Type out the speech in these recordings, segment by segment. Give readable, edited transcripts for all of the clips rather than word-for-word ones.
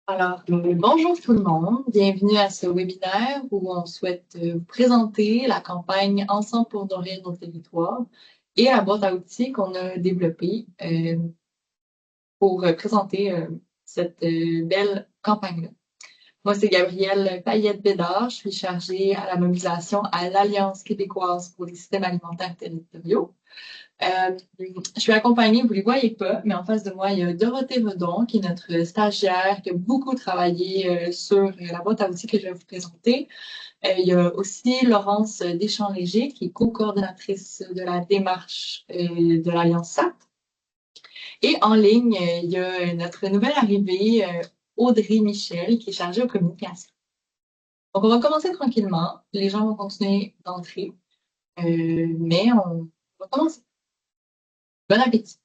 Bonjour tout le monde, bienvenue à ce webinaire où on souhaite vous présenter la campagne Ensemble pour nourrir nos territoires et la boîte à outils qu'on a développée pour présenter cette belle campagne-là. Moi, c'est Gabrielle Payette-Bédard, je suis chargée à la mobilisation à l'Alliance québécoise pour les systèmes alimentaires territoriaux. Je suis accompagnée, vous ne les voyez pas, mais en face de moi, il y a Dorothée Redon, qui est notre stagiaire, qui a beaucoup travaillé sur la boîte à outils que je vais vous présenter. Il y a aussi Laurence Deschamps-Léger, qui est co-coordonnatrice de la démarche de l'Alliance SAT. Et en ligne, il y a notre nouvelle arrivée, Audrey Michel, qui est chargée aux communications. Donc, on va commencer tranquillement. Les gens vont continuer d'entrer, mais on va commencer. Bon appétit!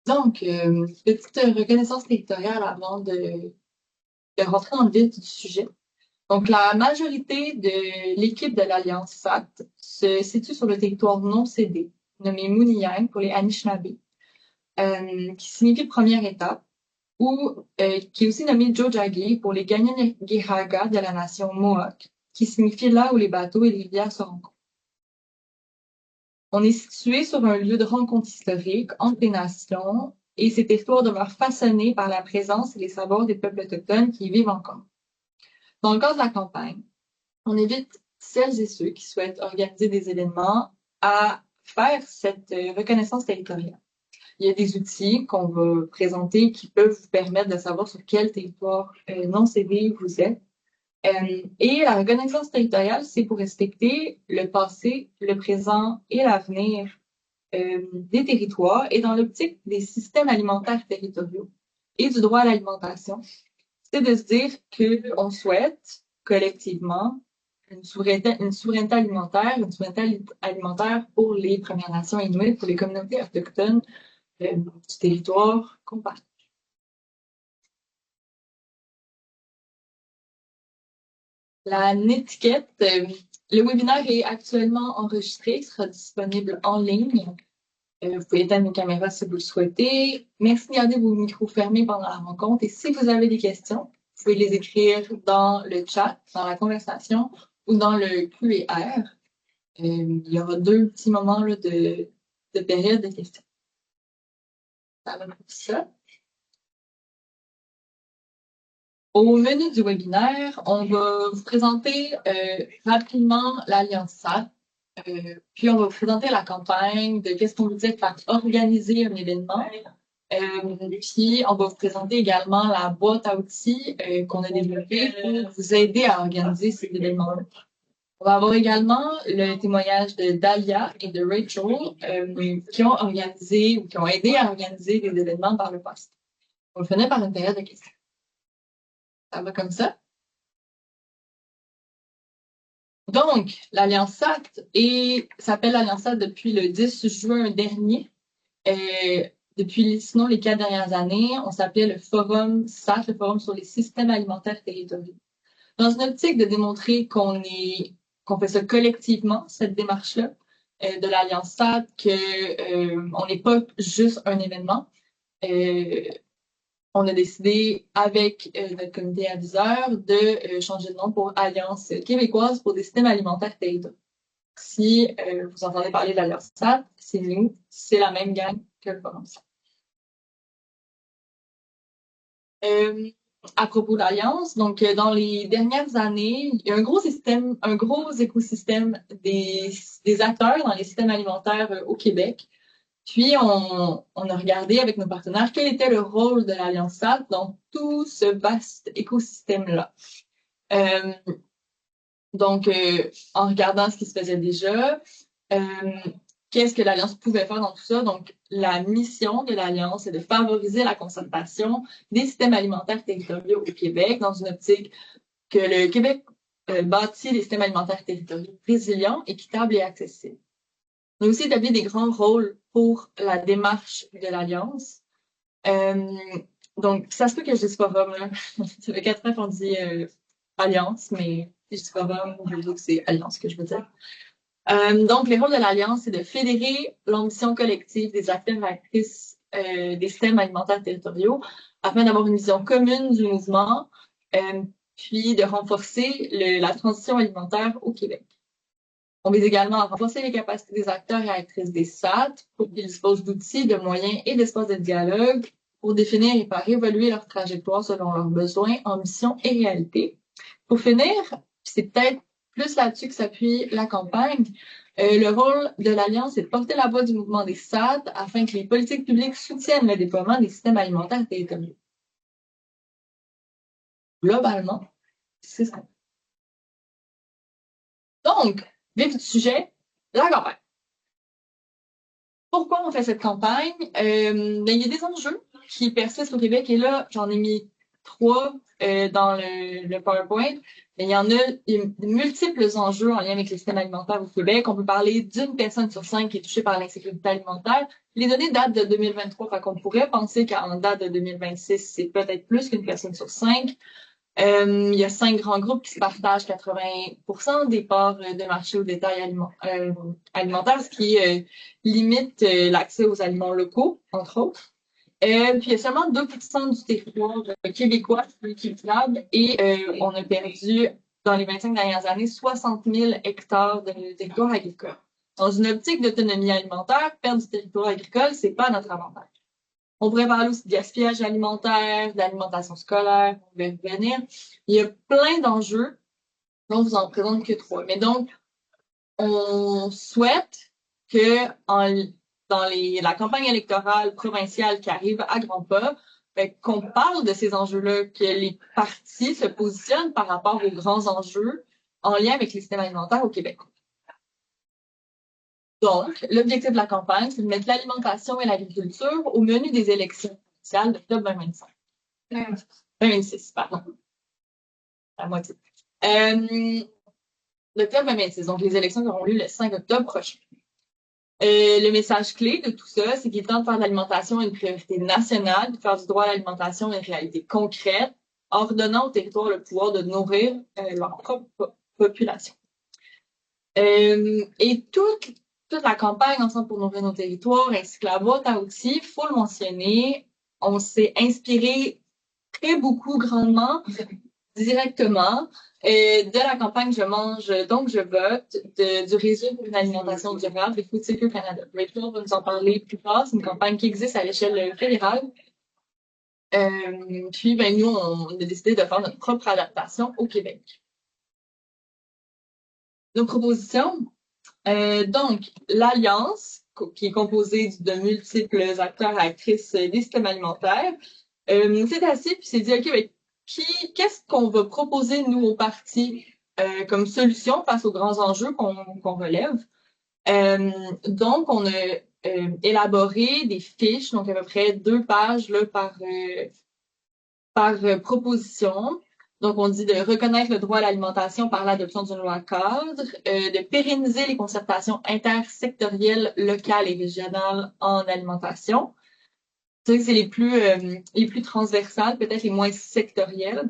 Donc, petite reconnaissance territoriale avant de rentrer dans le vif du sujet. Donc, la majorité de l'équipe de l'Alliance FAT se situe sur le territoire non cédé, nommé Mouniang pour les Anishinaabe, qui signifie première étape, ou qui est aussi nommé Jojagi pour les Kanien'kehá:ka de la nation Mohawk, qui signifie là où les bateaux et les rivières se rencontrent. On est situé sur un lieu de rencontre historique entre les nations et ces territoires demeurent façonnés par la présence et les savoirs des peuples autochtones qui y vivent encore. Dans le cadre de la campagne, on invite celles et ceux qui souhaitent organiser des événements à faire cette reconnaissance territoriale. Il y a des outils qu'on va présenter qui peuvent vous permettre de savoir sur quel territoire non cédé vous êtes. Et la reconnaissance territoriale, c'est pour respecter le passé, le présent et l'avenir des territoires et dans l'optique des systèmes alimentaires territoriaux et du droit à l'alimentation. C'est de se dire qu'on souhaite collectivement une souveraineté alimentaire pour les Premières Nations inuites, pour les communautés autochtones du territoire qu'on partage. La netiquette, le webinaire est actuellement enregistré, il sera disponible en ligne. Vous pouvez éteindre vos caméras si vous le souhaitez. Merci de garder vos micros fermés pendant la rencontre. Et si vous avez des questions, vous pouvez les écrire dans le chat, dans la conversation ou dans le Q&R. Il y aura deux petits moments là, de période de questions. Ça va pour ça. Au menu du webinaire, on va vous présenter rapidement l'Alliance SAT, puis on va vous présenter la campagne, de qu'est-ce qu'on vous dit par organiser un événement. Puis on va vous présenter également la boîte à outils qu'on a développée pour vous aider à organiser ces événements-là. On va avoir également le témoignage de Dahlia et de Rachel qui ont organisé ou qui ont aidé à organiser des événements par le passé. On va finir par une période de questions. Ça va comme ça? Donc, l'Alliance SAT s'appelle l'Alliance SAT depuis le 10 juin dernier. Sinon, les 4 dernières années, on s'appelait le Forum SAT, le Forum sur les systèmes alimentaires territoriaux. Dans une optique de démontrer qu'on fait ça collectivement, cette démarche-là, de l'Alliance SAT, on n'est pas juste un événement. On a décidé avec notre comité aviseur de changer de nom pour Alliance québécoise pour des systèmes alimentaires territoriaux. Si vous entendez parler de l'Alliance SAT, c'est nous, c'est la même gang que le Forum SAT. À propos de l'Alliance, donc dans les dernières années, il y a un gros écosystème des acteurs dans les systèmes alimentaires au Québec. Puis, on a regardé avec nos partenaires quel était le rôle de l'Alliance SAT dans tout ce vaste écosystème-là. En regardant ce qui se faisait déjà, qu'est-ce que l'Alliance pouvait faire dans tout ça? Donc, la mission de l'Alliance est de favoriser la conservation des systèmes alimentaires territoriaux au Québec dans une optique que le Québec bâtit des systèmes alimentaires territoriaux résilients, équitables et accessibles. On a aussi établi des grands rôles pour la démarche de l'Alliance. Donc, ça se peut que je dise forum, là. Ça fait 4 ans qu'on dit Alliance, mais si je dis forum, je veux dire que c'est Alliance que je veux dire. Donc, les rôles de l'Alliance, c'est de fédérer l'ambition collective des acteurs et actrices des systèmes alimentaires territoriaux afin d'avoir une vision commune du mouvement, euh, puis de renforcer la transition alimentaire au Québec. On vise également à renforcer les capacités des acteurs et actrices des SAT pour qu'ils disposent d'outils, de moyens et d'espaces de dialogue pour définir et faire évoluer leur trajectoire selon leurs besoins, ambitions et réalités. Pour finir, c'est peut-être plus là-dessus que s'appuie la campagne, le rôle de l'Alliance est de porter la voix du mouvement des SAT afin que les politiques publiques soutiennent le déploiement des systèmes alimentaires territoriaux. Globalement, c'est ça. Donc, vif du sujet, la campagne. Pourquoi on fait cette campagne? Ben, il y a des enjeux qui persistent au Québec et là, j'en ai mis 3 dans le PowerPoint. Mais il y a de multiples enjeux en lien avec les systèmes alimentaires au Québec. On peut parler d'une personne sur 5 qui est touchée par l'insécurité alimentaire. Les données datent de 2023, fait qu'on pourrait penser qu'en date de 2026, c'est peut-être plus qu'une personne sur 5. Il y a 5 grands groupes qui se partagent 80% des parts de marché au détail alimentaire, ce qui limite l'accès aux aliments locaux, entre autres. Puis il y a seulement 2% du territoire québécois qui est équitable et on a perdu dans les 25 dernières années 60 000 hectares de territoire agricole. Dans une optique d'autonomie alimentaire, perdre du territoire agricole, c'est pas notre avantage. On pourrait parler aussi de gaspillage alimentaire, d'alimentation scolaire, on va y revenir. Il y a plein d'enjeux. Là, on vous en présente que 3. Mais donc, on souhaite que dans la campagne électorale provinciale qui arrive à grands pas, qu'on parle de ces enjeux-là, que les partis se positionnent par rapport aux grands enjeux en lien avec les systèmes alimentaires au Québec. Donc, l'objectif de la campagne, c'est de mettre l'alimentation et l'agriculture au menu des élections provinciales d'octobre 2025. 2026, pardon. La moitié. L'octobre 2026, donc les élections qui auront lieu le 5 octobre prochain. Le message clé de tout ça, c'est qu'il est temps de faire de l'alimentation une priorité nationale, de faire du droit à l'alimentation une réalité concrète, en redonnant aux territoires le pouvoir de nourrir leur propre population. Et toute la campagne Ensemble pour nourrir nos territoires, ainsi que la boîte à outils, il faut le mentionner, on s'est inspiré très beaucoup, grandement, directement de la campagne Je mange, donc je vote du Réseau pour une alimentation durable et Food Secure Canada. Rachel va nous en parler plus tard. C'est une campagne qui existe à l'échelle fédérale. Puis, ben, nous, on a décidé de faire notre propre adaptation au Québec. Nos propositions. Donc, l'Alliance, qui est composée de multiples acteurs et actrices des systèmes alimentaires, c'est assis puis c'est dit, OK, ben, qu'est-ce qu'on va proposer, nous, au parti, comme solution face aux grands enjeux qu'on relève? Donc, on a élaboré des fiches, donc à peu près 2 pages là, par proposition. Donc, on dit de reconnaître le droit à l'alimentation par l'adoption d'une loi cadre, de pérenniser les concertations intersectorielles locales et régionales en alimentation. C'est vrai que c'est les plus transversales, peut-être les moins sectorielles,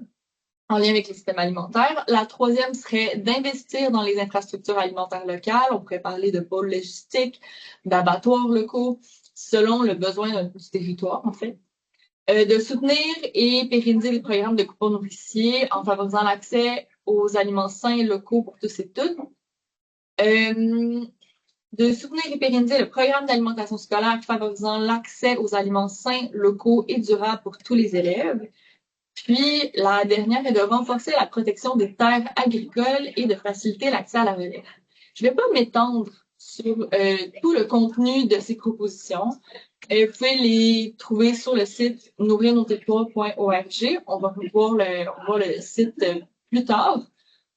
en lien avec les systèmes alimentaires. La troisième serait d'investir dans les infrastructures alimentaires locales. On pourrait parler de pôles logistiques, d'abattoirs locaux, selon le besoin du territoire, en fait. De soutenir et pérenniser les programmes de coupons nourriciers en favorisant l'accès aux aliments sains locaux pour tous et toutes. De soutenir et pérenniser le programme d'alimentation scolaire favorisant l'accès aux aliments sains, locaux et durables pour tous les élèves. Puis, la dernière est de renforcer la protection des terres agricoles et de faciliter l'accès à la relève. Je ne vais pas m'étendre sur tout le contenu de ces propositions. Vous pouvez les trouver sur le site nourrirnosterritoires.org. On va voir le site plus tard.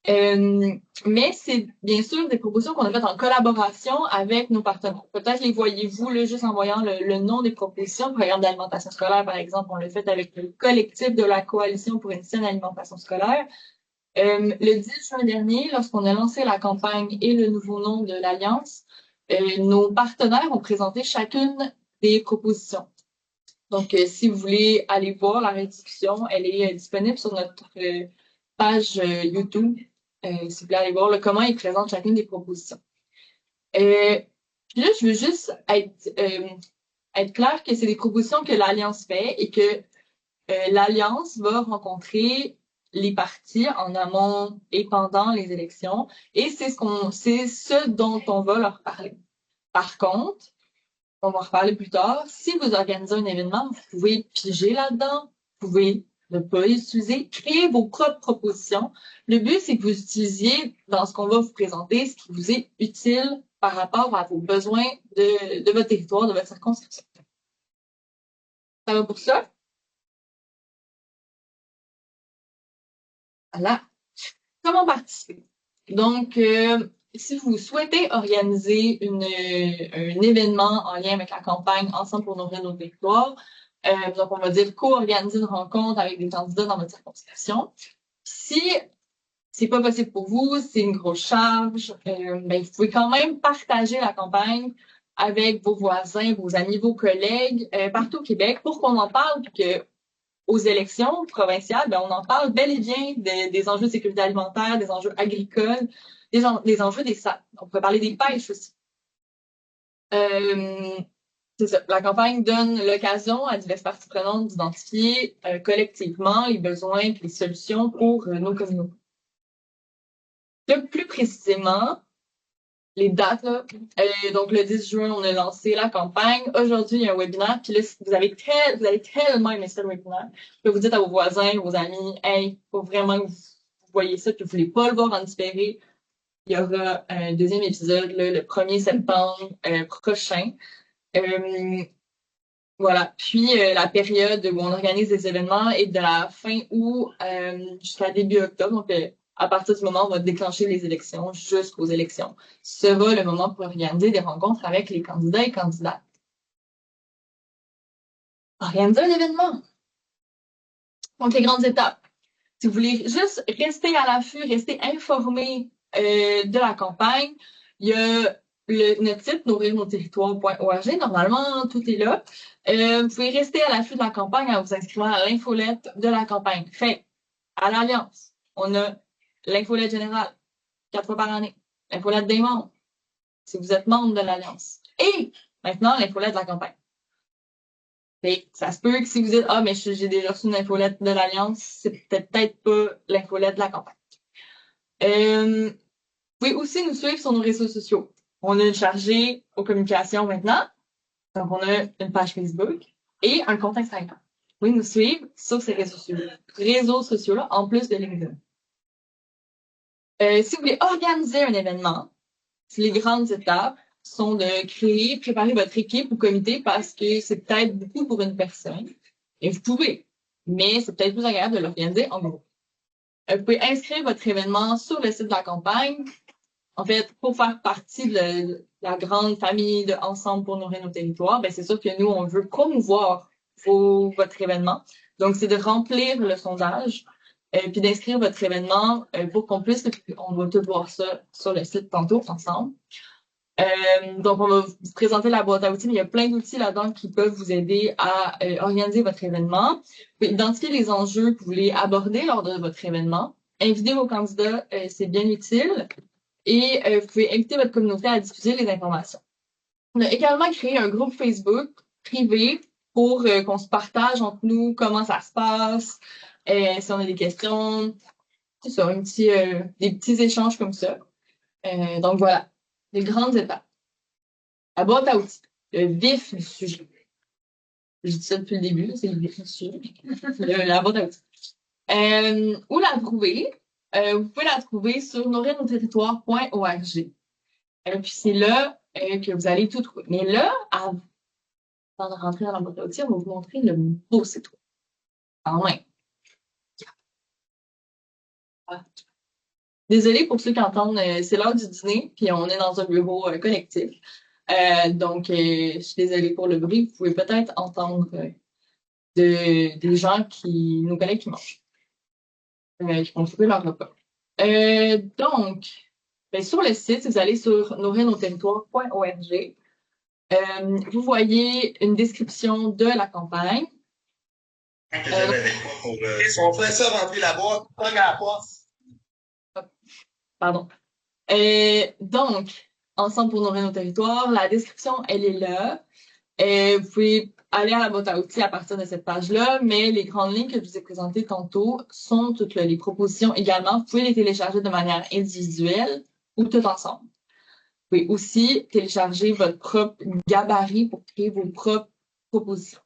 Mais c'est bien sûr des propositions qu'on a faites en collaboration avec nos partenaires. Peut-être les voyez-vous là, juste en voyant le nom des propositions. Le programme d'alimentation scolaire, par exemple, on l'a fait avec le collectif de la Coalition pour une saine alimentation scolaire. Le 10 juin dernier, lorsqu'on a lancé la campagne et le nouveau nom de l'Alliance, nos partenaires ont présenté chacune des propositions. Donc, si vous voulez aller voir la rediscussion, elle est disponible sur notre page YouTube. Si vous voulez aller voir comment ils présentent chacune des propositions. Euh, Puis là, je veux juste être clair que c'est des propositions que l'Alliance fait et que l'Alliance va rencontrer les partis en amont et pendant les élections et c'est ce dont on va leur parler. Par contre, on va en reparler plus tard. Si vous organisez un événement, vous pouvez piger là-dedans, vous pouvez ne pas les utiliser, créer vos propres propositions. Le but, c'est que vous utilisiez dans ce qu'on va vous présenter ce qui vous est utile par rapport à vos besoins de votre territoire, de votre circonscription. Ça va pour ça? Voilà. Comment participer? Donc, si vous souhaitez organiser un événement en lien avec la campagne Ensemble pour nourrir nos territoires, donc on va dire co-organiser une rencontre avec des candidats dans votre circonscription. Si c'est pas possible pour vous, c'est une grosse charge, ben, vous pouvez quand même partager la campagne avec vos voisins, vos amis, vos collègues partout au Québec pour qu'on en parle et que aux élections provinciales, ben, on en parle bel et bien des enjeux de sécurité alimentaire, des enjeux agricoles, des enjeux des sacs. On peut parler des pêches aussi. Euh, c'est ça. La campagne donne l'occasion à diverses parties prenantes d'identifier collectivement les besoins et les solutions pour nos communautés. Là, plus précisément, les dates, là. Donc, le 10 juin, on a lancé la campagne. Aujourd'hui, il y a un webinaire. Puis là, vous allez tellement aimer ça, le webinaire. Que vous dites à vos voisins, vos amis, hey, faut vraiment que vous voyez ça, que vous voulez pas le voir en différé. Il y aura un deuxième épisode, là, le 1er septembre prochain. Euh, voilà. Puis, la période où on organise des événements est de la fin août jusqu'à début octobre. Donc, à partir du moment où on va déclencher les élections jusqu'aux élections, sera le moment pour organiser des rencontres avec les candidats et candidates. Organiser un événement. Donc, les grandes étapes. Si vous voulez juste rester à l'affût, rester informé de la campagne, il y a notre site nourrirnosterritoires.org. Normalement, tout est là. Vous pouvez rester à l'affût de la campagne en vous inscrivant à l'infolette de la campagne. Fait à l'Alliance, on a l'infolette générale, 4 fois par année. L'infolette des membres, si vous êtes membre de l'Alliance. Et maintenant, l'infolette de la campagne. Fait ça se peut que si vous dites, ah, mais j'ai déjà reçu une infolette de l'Alliance, c'est peut-être pas l'infolette de la campagne. Vous pouvez aussi nous suivre sur nos réseaux sociaux. On a une chargée aux communications maintenant. Donc, on a une page Facebook et un compte Instagram. Vous pouvez nous suivre sur ces réseaux sociaux-là, en plus de LinkedIn. Si vous voulez organiser un événement, les grandes étapes sont de créer, préparer votre équipe ou comité parce que c'est peut-être beaucoup pour une personne. Et vous pouvez, mais c'est peut-être plus agréable de l'organiser en groupe. Vous pouvez inscrire votre événement sur le site de la campagne. En fait, pour faire partie de la grande famille de Ensemble pour nourrir nos territoires, ben c'est sûr que nous, on veut promouvoir votre événement. Donc, c'est de remplir le sondage, puis d'inscrire votre événement pour qu'on puisse, on va tout voir ça sur le site tantôt ensemble. Donc, on va vous présenter la boîte à outils, mais il y a plein d'outils là-dedans qui peuvent vous aider à organiser votre événement. Vous pouvez identifier les enjeux que vous voulez aborder lors de votre événement. Inviter vos candidats, c'est bien utile. Et vous pouvez inviter votre communauté à diffuser les informations. On a également créé un groupe Facebook privé pour qu'on se partage entre nous comment ça se passe, si on a des questions, c'est ça, des petits échanges comme ça. Donc voilà, les grandes étapes. La boîte à outils, le vif du sujet. Je dis ça depuis le début, c'est le vif du sujet. La boîte à outils. Où la trouver? Vous pouvez la trouver sur nourrirnosterritoires.org. Puis c'est là que vous allez tout trouver. Mais là, avant de rentrer dans la boîte à outils, on va vous montrer le beau site web. En main. Ah. Désolée pour ceux qui entendent, c'est l'heure du dîner, puis on est dans un bureau collectif. Donc, je suis désolée pour le bruit. Vous pouvez peut-être entendre des gens nos collègues qui mangent, qui vont trouver leur repas. Donc, ben, sur le site, si vous allez sur nourrirnosterritoires.org, vous voyez une description de la campagne. On fait ça rentrer la boîte, pas à la porte. Pardon. Donc, Ensemble pour nourrir nos territoires. La description, elle est là. Vous pouvez aller à la boîte à outils à partir de cette page-là, mais les grandes lignes que je vous ai présentées tantôt sont toutes là. Les propositions également, vous pouvez les télécharger de manière individuelle ou tout ensemble. Vous pouvez aussi télécharger votre propre gabarit pour créer vos propres propositions.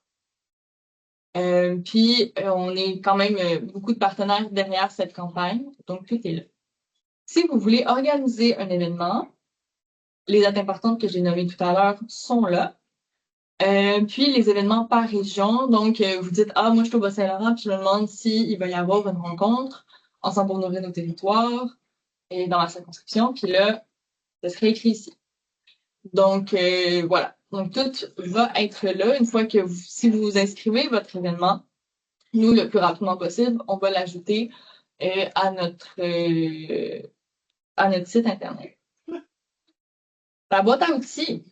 Puis, on est quand même beaucoup de partenaires derrière cette campagne, donc tout est là. Si vous voulez organiser un événement, les dates importantes que j'ai nommées tout à l'heure sont là. Puis les événements par région, donc vous dites ah moi je suis au Bas-Saint-Laurent puis je me demande s'il va y avoir une rencontre ensemble pour nourrir nos territoires et dans la circonscription, puis là ça serait écrit ici. Donc voilà, donc tout va être là une fois que si vous inscrivez votre événement, nous le plus rapidement possible, on va l'ajouter à notre site internet. La boîte à outils,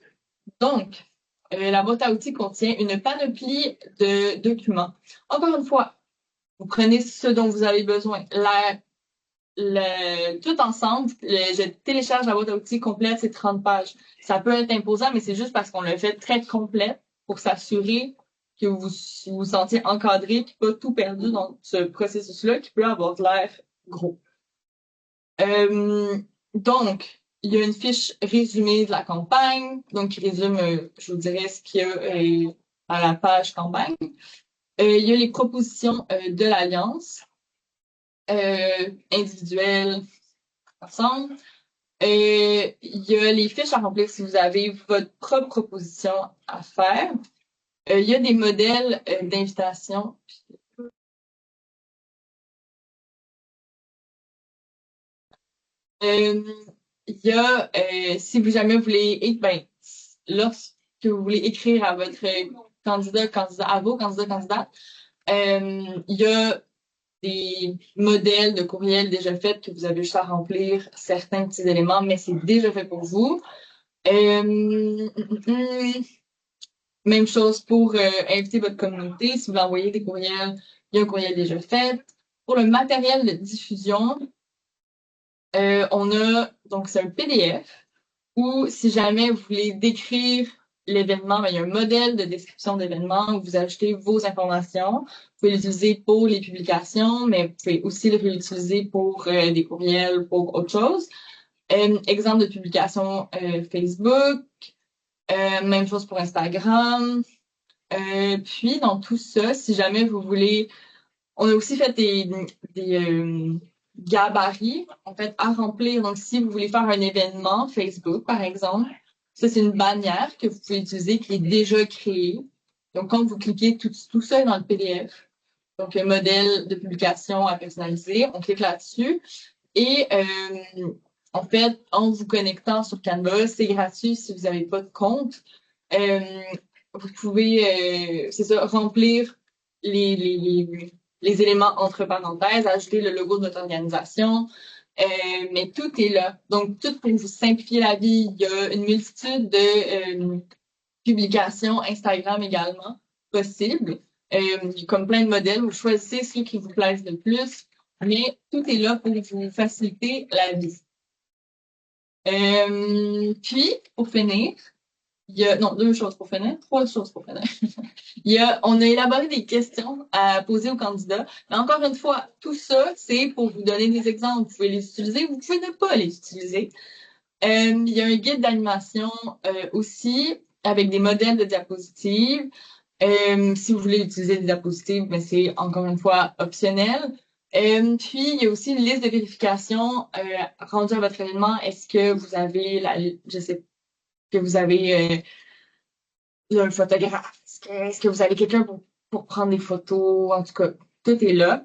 donc. La boîte à outils contient une panoplie de documents. Encore une fois, vous prenez ce dont vous avez besoin. Tout ensemble, je télécharge la boîte à outils complète, c'est 30 pages. Ça peut être imposant, mais c'est juste parce qu'on l'a fait très complète pour s'assurer que vous vous sentiez encadré et pas tout perdu dans ce processus-là qui peut avoir l'air gros. Donc, il y a une fiche résumée de la campagne, donc qui résume, je vous dirais, ce qu'il y a à la page campagne. Il y a les propositions de l'Alliance, individuelles, ensemble. Il y a les fiches à remplir si vous avez votre propre proposition à faire. Il y a des modèles d'invitation. Il y a, si vous jamais voulez, lorsque vous voulez écrire à votre à vos candidats, candidates, il y a des modèles de courriel déjà faits que vous avez juste à remplir certains petits éléments, mais c'est déjà fait pour vous. Même chose pour inviter votre communauté. Si vous envoyez des courriels, il y a un courriel déjà fait. Pour le matériel de diffusion, on a, donc c'est un PDF ou si jamais vous voulez décrire l'événement, il y a un modèle de description d'événement où vous ajoutez vos informations. Vous pouvez l'utiliser pour les publications, mais vous pouvez aussi le réutiliser pour des courriels, pour autre chose. Exemple de publication Facebook, même chose pour Instagram. Puis dans tout ça, si jamais vous voulez, on a aussi fait des gabarits, en fait, à remplir. Donc, si vous voulez faire un événement Facebook, par exemple, ça, c'est une bannière que vous pouvez utiliser qui est déjà créée. Donc, quand vous cliquez tout ça est dans le PDF. Donc, un modèle de publication à personnaliser, on clique là-dessus. Et en fait, en vous connectant sur Canva, c'est gratuit si vous n'avez pas de compte. Vous pouvez, c'est ça, remplir les éléments entre parenthèses, ajouter le logo de votre organisation, mais tout est là. Donc, tout pour vous simplifier la vie. Il y a une multitude de publications Instagram également possibles, comme plein de modèles. Vous choisissez ceux qui vous plaisent le plus, mais tout est là pour vous faciliter la vie. Puis, pour finir, il y a, non, deux choses pour finir, trois choses pour finir. On a élaboré des questions à poser aux candidats. Mais encore une fois, tout ça, c'est pour vous donner des exemples. Vous pouvez les utiliser, vous pouvez ne pas les utiliser. Il y a un guide d'animation aussi avec des modèles de diapositives. Si vous voulez utiliser des diapositives, mais c'est encore une fois optionnel. Puis, il y a aussi une liste de vérification rendue à votre événement. Est-ce que vous avez je sais que vous avez un photographe? Est-ce que vous avez quelqu'un pour prendre des photos? En tout cas, tout est là.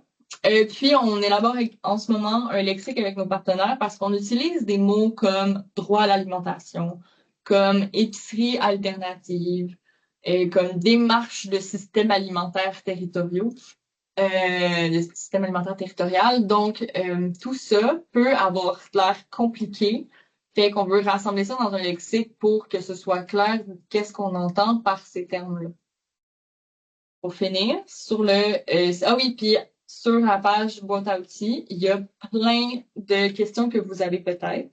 Puis, on élabore en ce moment un lexique avec nos partenaires parce qu'on utilise des mots comme droit à l'alimentation, comme épicerie alternative, et comme démarche de système alimentaire territoriaux, de système alimentaire territorial. Donc, tout ça peut avoir l'air compliqué. Fait qu'on veut rassembler ça dans un lexique pour que ce soit clair qu'est-ce qu'on entend par ces termes-là. Pour finir, ah oui, puis sur la page boîte à outils, il y a plein de questions que vous avez peut-être.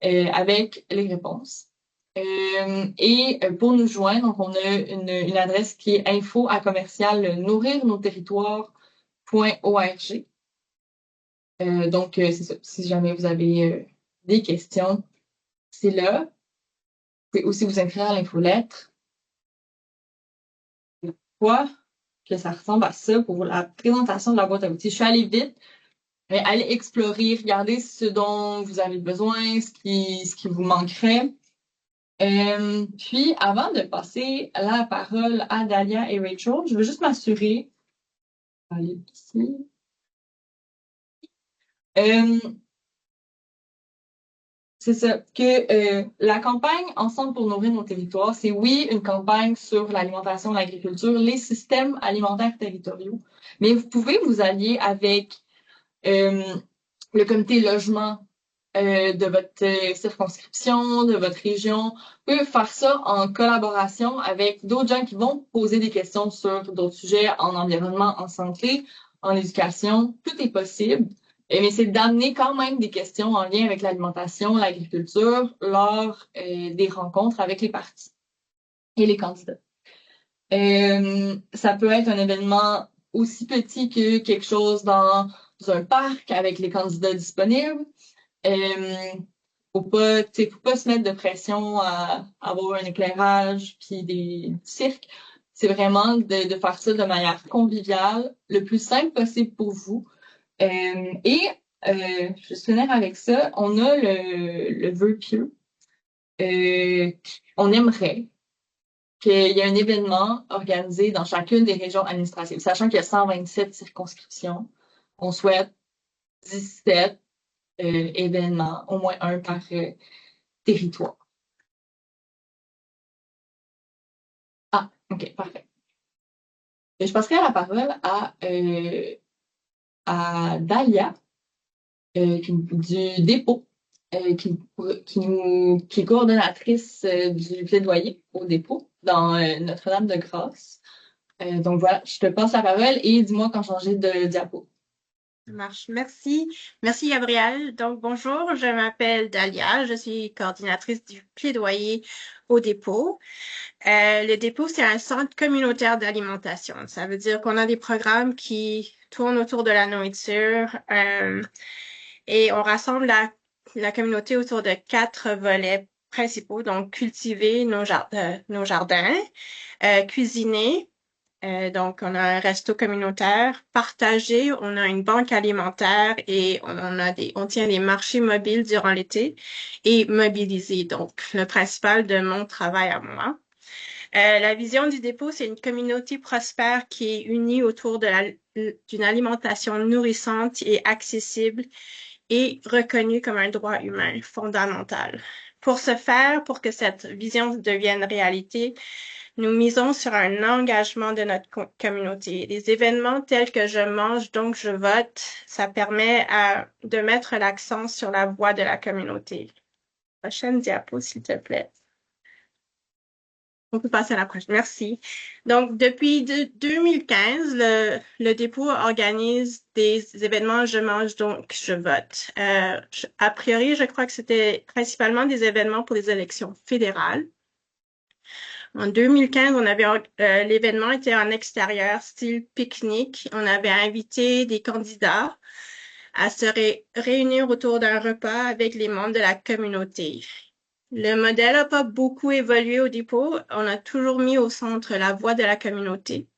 avec les réponses. Et pour nous joindre, donc on a une adresse qui est info@nourirnosterritoires.org. Donc, c'est ça. Si jamais vous avez des questions, c'est là. Vous pouvez aussi vous inscrire à l'infolettre. Quoi que ça ressemble à ça pour la présentation de la boîte à outils. Je suis allée vite, mais allez explorer, regardez ce dont vous avez besoin, ce qui vous manquerait. Puis, avant de passer la parole à Dalia et Rachel, je veux juste m'assurer. Allez ici. C'est ça, que la campagne Ensemble pour nourrir nos territoires, c'est oui une campagne sur l'alimentation, l'agriculture, les systèmes alimentaires territoriaux, mais vous pouvez vous allier avec euh, le comité logement de votre circonscription, de votre région. Vous pouvez faire ça en collaboration avec d'autres gens qui vont poser des questions sur d'autres sujets en environnement, en santé, en éducation. Tout est possible. Mais c'est d'amener quand même des questions en lien avec l'alimentation, l'agriculture lors des rencontres avec les partis et les candidats. Ça peut être un événement aussi petit que quelque chose dans un parc avec les candidats disponibles. Faut pas se mettre de pression à avoir un éclairage puis des cirques. C'est vraiment de faire ça de manière conviviale, le plus simple possible pour vous. Je vais finir avec ça. On a le vœu pieux. On aimerait qu'il y ait un événement organisé dans chacune des régions administratives. Sachant qu'il y a 127 circonscriptions, on souhaite 17 événements, au moins un par territoire. Ah, OK, parfait. Et je passerai la parole à Dalia, du dépôt, qui est coordonnatrice du plaidoyer au dépôt dans Notre-Dame-de-Grâce. Donc voilà, je te passe la parole et dis-moi quand changer de diapo. Ça marche. Merci. Merci, Gabrielle. Donc, bonjour, je m'appelle Dalia. Je suis coordinatrice du plaidoyer au dépôt. Le dépôt, c'est un centre communautaire d'alimentation. Ça veut dire qu'on a des programmes qui tournent autour de la nourriture et on rassemble la communauté autour de 4 volets principaux. Donc, cultiver nos jardins, cuisiner, donc, on a un resto communautaire partagé, on a une banque alimentaire et on tient des marchés mobiles durant l'été et mobilisés. Donc, le principal de mon travail à moi. La vision du dépôt, c'est une communauté prospère qui est unie autour d'une alimentation nourrissante et accessible et reconnue comme un droit humain fondamental. Pour ce faire, pour que cette vision devienne réalité, nous misons sur un engagement de notre communauté. Les événements tels que je mange, donc je vote, ça permet de mettre l'accent sur la voix de la communauté. Prochaine diapo, s'il te plaît. On peut passer à la prochaine. Merci. Donc, depuis 2015, le dépôt organise des événements Je mange, donc je vote. A priori, je crois que c'était principalement des événements pour les élections fédérales. En 2015, l'événement était en extérieur, style pique-nique. On avait invité des candidats à se réunir autour d'un repas avec les membres de la communauté. Le modèle n'a pas beaucoup évolué au dépôt. On a toujours mis au centre la voix de la communauté.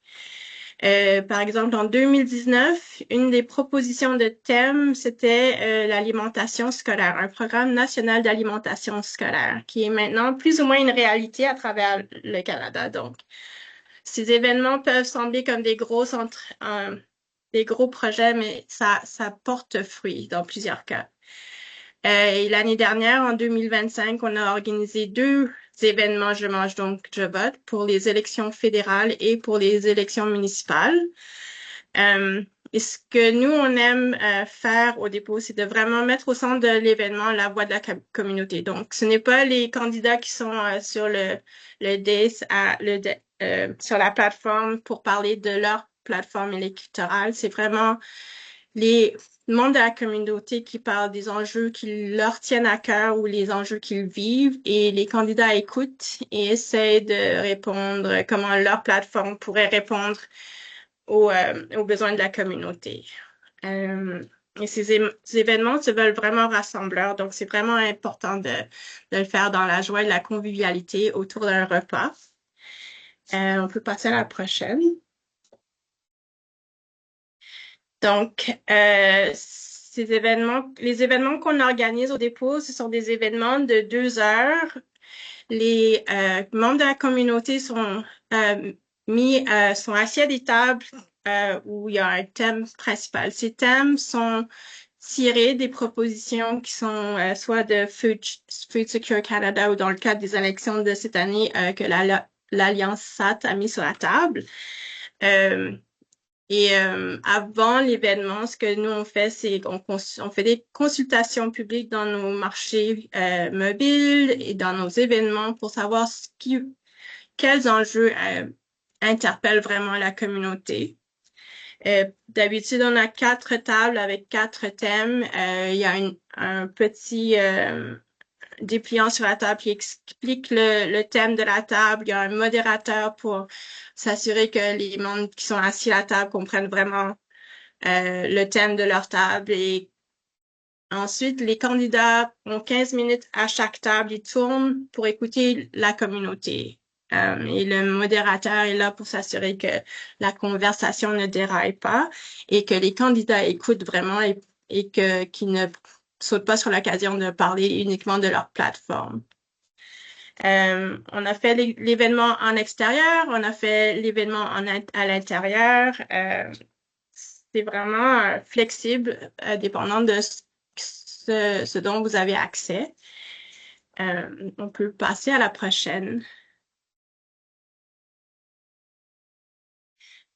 Par exemple, en 2019, une des propositions de thème, c'était l'alimentation scolaire, un programme national d'alimentation scolaire, qui est maintenant plus ou moins une réalité à travers le Canada. Donc, ces événements peuvent sembler comme des gros projets, mais ça porte fruit dans plusieurs cas. Et l'année dernière, en 2025, on a organisé 2 événements Je mange donc je vote pour les élections fédérales et pour les élections municipales. Et ce que nous, on aime faire au dépôt, c'est de vraiment mettre au centre de l'événement la voix de la communauté. Donc, ce n'est pas les candidats qui sont sur sur la plateforme pour parler de leur plateforme électorale. C'est vraiment les membres de la communauté qui parlent des enjeux qui leur tiennent à cœur ou les enjeux qu'ils vivent et les candidats écoutent et essaient de répondre comment leur plateforme pourrait répondre aux besoins de la communauté. Et ces événements se veulent vraiment rassembleurs, donc c'est vraiment important de le faire dans la joie et la convivialité autour d'un repas. On peut passer à la prochaine. Donc, les événements qu'on organise au dépôt, ce sont des événements de 2 heures. Les membres de la communauté sont assis à des tables où il y a un thème principal. Ces thèmes sont tirés des propositions qui sont soit de Food Secure Canada ou dans le cadre des élections de cette année que l'Alliance SAT a mis sur la table. Avant l'événement, ce que nous on fait, c'est qu'on fait des consultations publiques dans nos marchés mobiles et dans nos événements pour savoir quels enjeux interpellent vraiment la communauté. D'habitude, on a 4 tables avec 4 thèmes. Il y a un petit dépliant sur la table qui explique le thème de la table. Il y a un modérateur pour s'assurer que les membres qui sont assis à la table comprennent vraiment le thème de leur table. Et ensuite, les candidats ont 15 minutes à chaque table. Ils tournent pour écouter la communauté. Et le modérateur est là pour s'assurer que la conversation ne déraille pas et que les candidats écoutent vraiment et qu'ils ne sautent pas sur l'occasion de parler uniquement de leur plateforme. On a fait l'événement en extérieur, on a fait l'événement à l'intérieur. C'est vraiment flexible, dépendant de ce dont vous avez accès. On peut passer à la prochaine.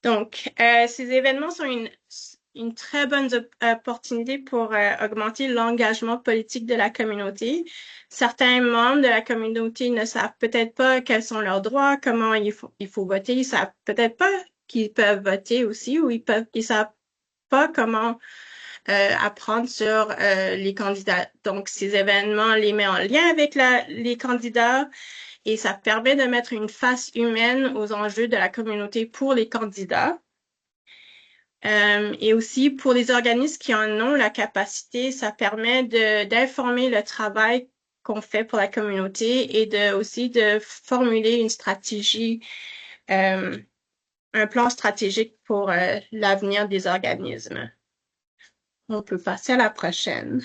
Donc, ces événements sont une très bonne opportunité pour augmenter l'engagement politique de la communauté. Certains membres de la communauté ne savent peut-être pas quels sont leurs droits, comment il faut voter. Ils savent peut-être pas qu'ils peuvent voter aussi ou ils savent pas comment apprendre sur les candidats. Donc, ces événements les met en lien avec les candidats et ça permet de mettre une face humaine aux enjeux de la communauté pour les candidats. Et aussi pour les organismes qui en ont la capacité, ça permet d'informer le travail qu'on fait pour la communauté et aussi de formuler une stratégie, un plan stratégique pour l'avenir des organismes. On peut passer à la prochaine.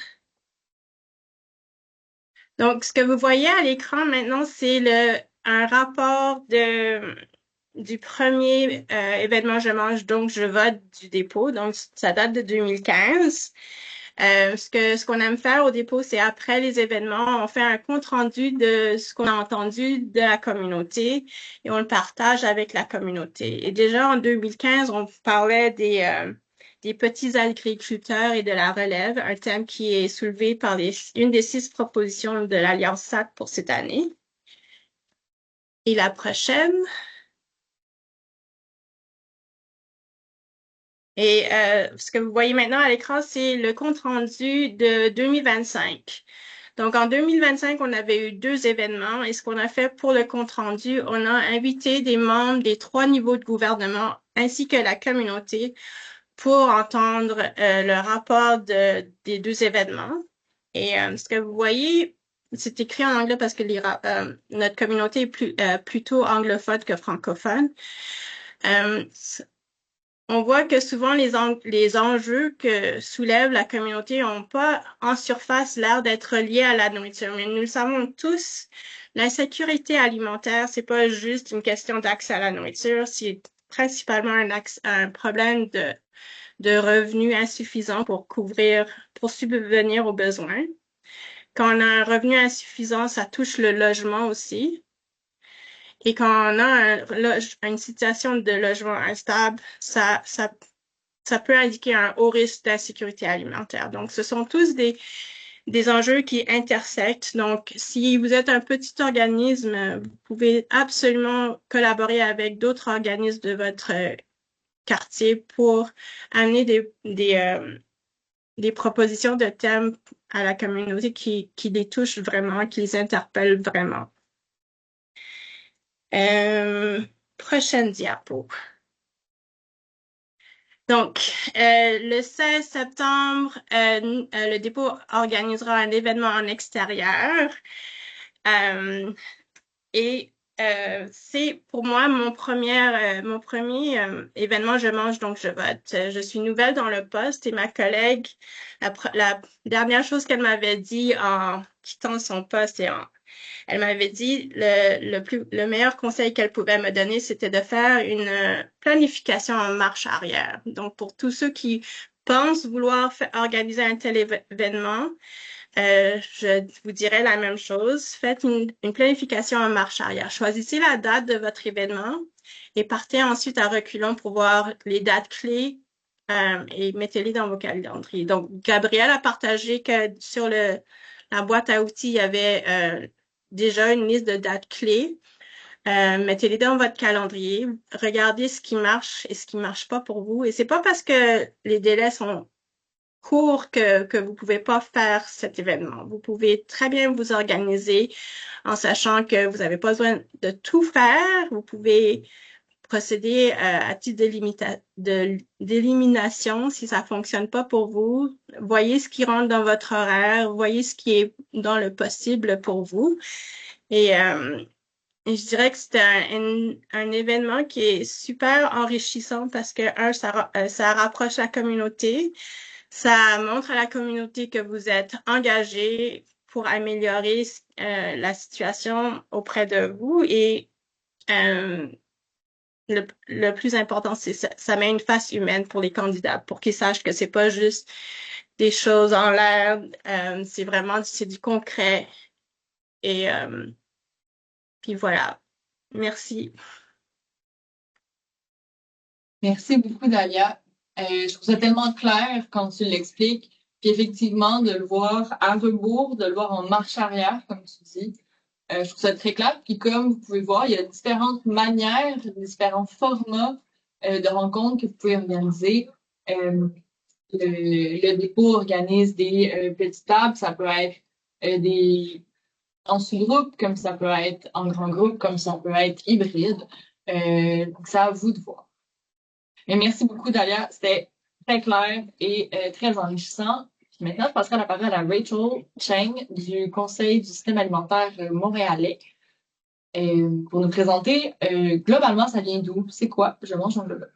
Donc, ce que vous voyez à l'écran maintenant, c'est un rapport du premier événement Je mange donc je vote du dépôt. Donc, ça date de 2015. Ce qu'on aime faire au dépôt, c'est après les événements, on fait un compte-rendu de ce qu'on a entendu de la communauté et on le partage avec la communauté. Et déjà en 2015, on parlait des petits agriculteurs et de la relève, un thème qui est soulevé par une des 6 propositions de l'Alliance SAT pour cette année. Et la prochaine. Et ce que vous voyez maintenant à l'écran, c'est le compte-rendu de 2025. Donc, en 2025, on avait eu 2 événements et ce qu'on a fait pour le compte-rendu, on a invité des membres des 3 niveaux de gouvernement ainsi que la communauté pour entendre le rapport des 2 événements. Et ce que vous voyez, c'est écrit en anglais parce que notre communauté est plutôt anglophone que francophone. On voit que souvent les enjeux que soulève la communauté n'ont pas en surface l'air d'être liés à la nourriture. Mais nous le savons tous, l'insécurité alimentaire, c'est pas juste une question d'accès à la nourriture, c'est principalement un problème de revenus insuffisants pour subvenir aux besoins. Quand on a un revenu insuffisant, ça touche le logement aussi. Et quand on a une situation de logement instable, ça peut indiquer un haut risque d'insécurité alimentaire. Donc, ce sont tous des enjeux qui intersectent. Donc, si vous êtes un petit organisme, vous pouvez absolument collaborer avec d'autres organismes de votre quartier pour amener des propositions de thèmes à la communauté qui les touchent vraiment, qui les interpellent vraiment. Prochaine diapo. Donc, le 16 septembre, le dépôt organisera un événement en extérieur. Et c'est pour moi mon premier événement Je mange donc je vote. Je suis nouvelle dans le poste et ma collègue, la dernière chose qu'elle m'avait dit en quittant son poste elle m'avait dit le meilleur conseil qu'elle pouvait me donner, c'était de faire une planification en marche arrière. Donc, pour tous ceux qui pensent vouloir organiser un tel événement, je vous dirais la même chose. Faites une planification en marche arrière. Choisissez la date de votre événement et partez ensuite à reculons pour voir les dates clés et mettez-les dans vos calendriers. Donc, Gabrielle a partagé que sur la boîte à outils, il y avait déjà une liste de dates clés. Mettez-les dans votre calendrier. Regardez ce qui marche et ce qui marche pas pour vous. Et c'est pas parce que les délais sont court que vous pouvez pas faire cet événement. Vous pouvez très bien vous organiser en sachant que vous n'avez pas besoin de tout faire. Vous pouvez procéder à titre d'élimination si ça fonctionne pas pour vous. Voyez ce qui rentre dans votre horaire, voyez ce qui est dans le possible pour vous. Et je dirais que c'est un événement qui est super enrichissant parce que, ça rapproche la communauté. Ça montre à la communauté que vous êtes engagé pour améliorer la situation auprès de vous. Et euh, le plus important, c'est ça met une face humaine pour les candidats, pour qu'ils sachent que c'est pas juste des choses en l'air, c'est du concret. Et puis voilà. Merci. Merci beaucoup, Dalia. Je trouve ça tellement clair quand tu l'expliques. Puis effectivement, de le voir à rebours, de le voir en marche arrière, comme tu dis, je trouve ça très clair. Puis comme vous pouvez voir, il y a différentes manières, différents formats de rencontres que vous pouvez organiser. Euh, le dépôt organise des petites tables. Ça peut être des en sous-groupe, comme ça peut être en grand groupe, comme ça peut être hybride. Donc, c'est à vous de voir. Mais merci beaucoup, Dalia. C'était très clair et très enrichissant. Puis maintenant, je passerai la parole à Rachel Cheng du Conseil du système alimentaire montréalais pour nous présenter globalement, ça vient d'où? C'est quoi? Je mange un global.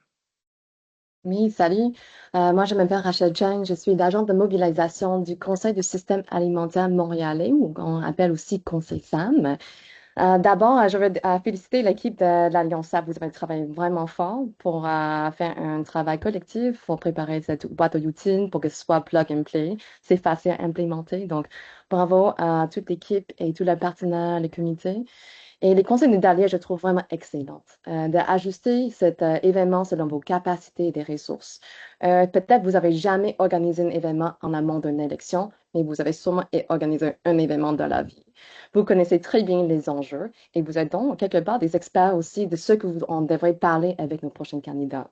Oui, salut. Moi, je m'appelle Rachel Chang. Je suis l'agente de mobilisation du Conseil du système alimentaire montréalais, ou qu'on appelle aussi Conseil SAM. D'abord, je veux féliciter l'équipe de l'Alliance SAP. Vous avez travaillé vraiment fort pour faire un travail collectif pour préparer cette boîte aux outils pour que ce soit plug and play. C'est facile à implémenter. Donc, bravo à toute l'équipe et tous les partenaires, les comités. Et les conseils de Dalia, je trouve vraiment excellentes. D'ajuster cet événement selon vos capacités et des ressources. Peut-être vous n'avez jamais organisé un événement en amont d'une élection, mais vous avez sûrement organisé un événement de la vie. Vous connaissez très bien les enjeux et vous êtes donc quelque part des experts aussi de ce que on devrait parler avec nos prochains candidats.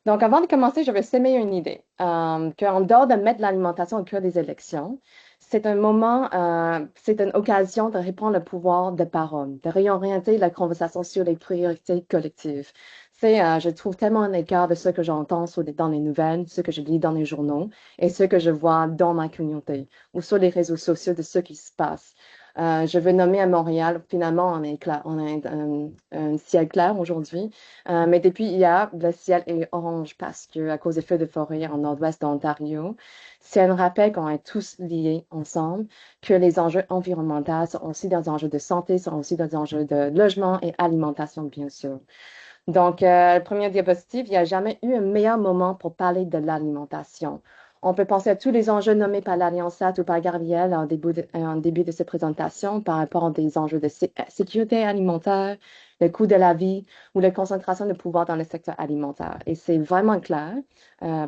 Donc, avant de commencer, je vais semer une idée. Qu'en dehors de mettre l'alimentation au cœur des élections, c'est un moment, c'est une occasion de reprendre le pouvoir de parole, de réorienter la conversation sur les priorités collectives. Je trouve tellement un écart de ce que j'entends dans les nouvelles, ce que je lis dans les journaux et ce que je vois dans ma communauté ou sur les réseaux sociaux de ce qui se passe. Je veux nommer à Montréal, finalement, on a un ciel clair aujourd'hui, mais depuis hier, le ciel est orange parce que, à cause des feux de forêt en nord-ouest de l'Ontario, c'est un rappel qu'on est tous liés ensemble, que les enjeux environnementaux sont aussi des enjeux de santé, sont aussi des enjeux de logement et alimentation, bien sûr. Donc, le premier diapositive, il n'y a jamais eu un meilleur moment pour parler de l'alimentation. On peut penser à tous les enjeux nommés par l'Alliance SAT ou par Gabriel en début de cette présentation par rapport à des enjeux de sécurité alimentaire, le coût de la vie ou la concentration de pouvoir dans le secteur alimentaire. Et c'est vraiment clair